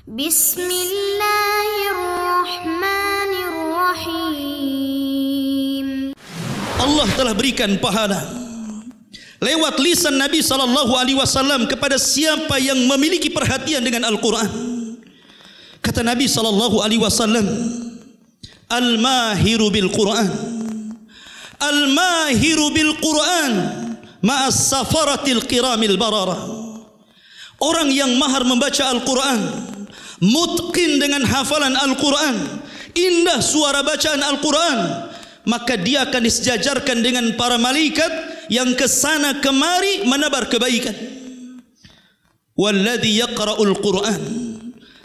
Bismillahirrahmanirrahim. Allah telah berikan pahala lewat lisan Nabi SAW kepada siapa yang memiliki perhatian dengan Al-Quran. Kata Nabi SAW, Al-mahiru bil-Quran, Al-mahiru bil-Quran ma'as safaratil kiramil barara. Orang yang mahar membaca Al-Quran, mutqin dengan hafalan Al-Quran, indah suara bacaan Al-Quran, maka dia akan disejajarkan dengan para malaikat yang kesana kemari menebar kebaikan. Walladhi yaqra'ul Qur'an,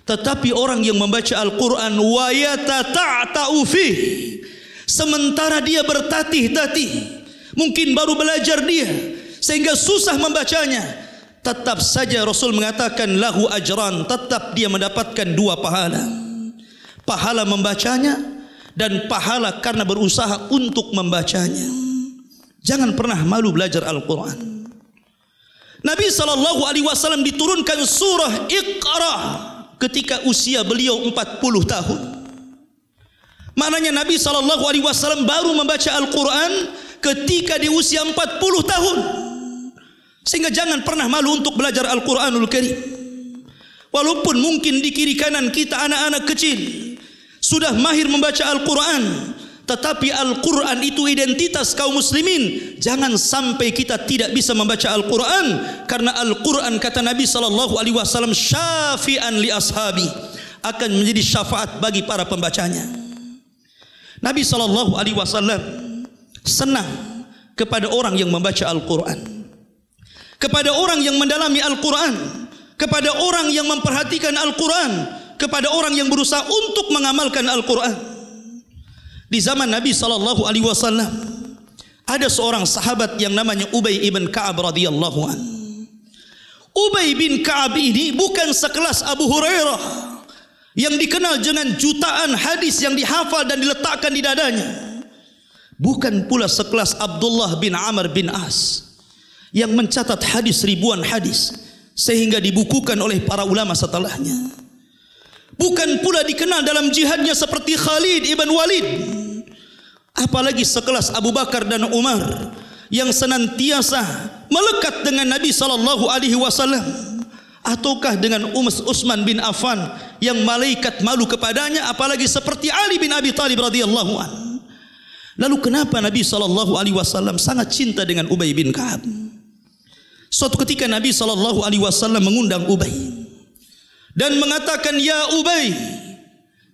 tetapi orang yang membaca Al-Quran wa yatata'ta'u fih, sementara dia bertatih-tatih, mungkin baru belajar dia sehingga susah membacanya, tetap saja Rasul mengatakan lahu ajran, tetap dia mendapatkan dua pahala. Pahala membacanya dan pahala karena berusaha untuk membacanya. Jangan pernah malu belajar Al-Quran. Nabi SAW diturunkan surah Iqra ketika usia beliau 40 tahun. Maknanya Nabi SAW baru membaca Al-Quran ketika di usia 40 tahun. Sehingga jangan pernah malu untuk belajar Al-Quranul Karim. Walaupun mungkin di kiri kanan kita anak-anak kecil sudah mahir membaca Al-Quran, tetapi Al-Quran itu identitas kaum muslimin. Jangan sampai kita tidak bisa membaca Al-Quran, karena Al-Quran kata Nabi SAW syafi'an li ashabi, akan menjadi syafaat bagi para pembacanya. Nabi SAW senang kepada orang yang membaca Al-Quran, kepada orang yang mendalami Al-Quran, kepada orang yang memperhatikan Al-Quran, kepada orang yang berusaha untuk mengamalkan Al-Quran. Di zaman Nabi SAW ada seorang sahabat yang namanya Ubay ibn Ka'ab radhiyallahu an. Ubay bin Ka'ab ini bukan sekelas Abu Hurairah yang dikenal dengan jutaan hadis yang dihafal dan diletakkan di dadanya. Bukan pula sekelas Abdullah bin Amr bin As yang mencatat hadis ribuan hadis sehingga dibukukan oleh para ulama setelahnya. Bukan pula dikenal dalam jihadnya seperti Khalid ibn Walid, apalagi sekelas Abu Bakar dan Umar yang senantiasa melekat dengan Nabi SAW, ataukah dengan Utsman bin Affan yang malaikat malu kepadanya, apalagi seperti Ali bin Abi Thalib radhiyallahu an. Lalu kenapa Nabi SAW sangat cinta dengan Ubay bin Ka'ab? Suatu ketika Nabi SAW mengundang Ubay dan mengatakan, ya Ubay,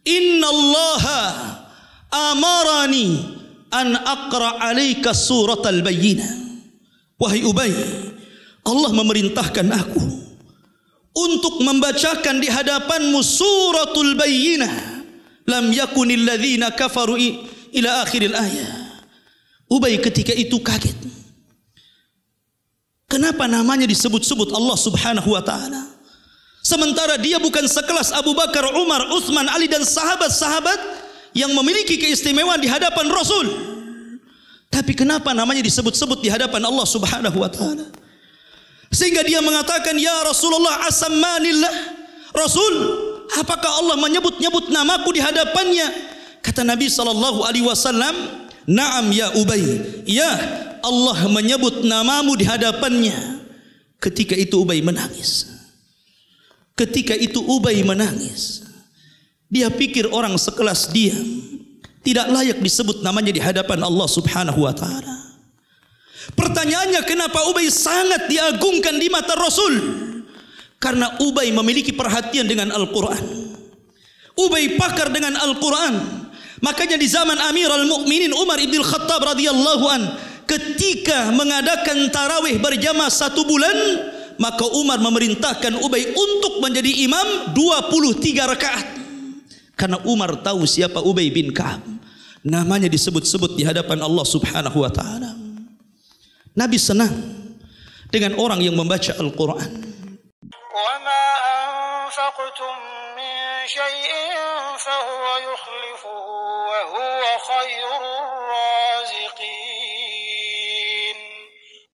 innallaha amarani an aqra alaika suratal bayyinah. Wahai Ubay, Allah memerintahkan aku untuk membacakan di hadapanmu suratul bayyinah. Lam yakunil ladzina kafaru ila akhiril ayat. Ubay ketika itu kaget. Kenapa namanya disebut-sebut Allah Subhanahu wa taala? Sementara dia bukan sekelas Abu Bakar, Umar, Utsman, Ali dan sahabat-sahabat yang memiliki keistimewaan di hadapan Rasul. Tapi kenapa namanya disebut-sebut di hadapan Allah Subhanahu wa taala? Sehingga dia mengatakan, ya Rasulullah, asammanillah. Rasul, apakah Allah menyebut-nyebut namaku di hadapannya? Kata Nabi SAW, na'am ya Ubay, ya, Allah menyebut namamu di hadapannya. Ketika itu Ubay menangis. Ketika itu Ubay menangis. Dia pikir orang sekelas dia tidak layak disebut namanya di hadapan Allah Subhanahu wa taala. Pertanyaannya, kenapa Ubay sangat diagungkan di mata Rasul? Karena Ubay memiliki perhatian dengan Al-Quran. Ubay pakar dengan Al-Quran. Makanya di zaman Amirul Mukminin Umar ibn Khattab radhiyallahu an, ketika mengadakan tarawih berjamaah 1 bulan, maka Umar memerintahkan Ubay untuk menjadi imam 23 rakaat. Karena Umar tahu siapa Ubay bin Ka'ab. Namanya disebut-sebut di hadapan Allah Subhanahu wa taala. Nabi senang dengan orang yang membaca Al-Quran. Wa ma anfaqtum min syai'in fa huwa yukhlifuhu wa huwa khairur raziqin.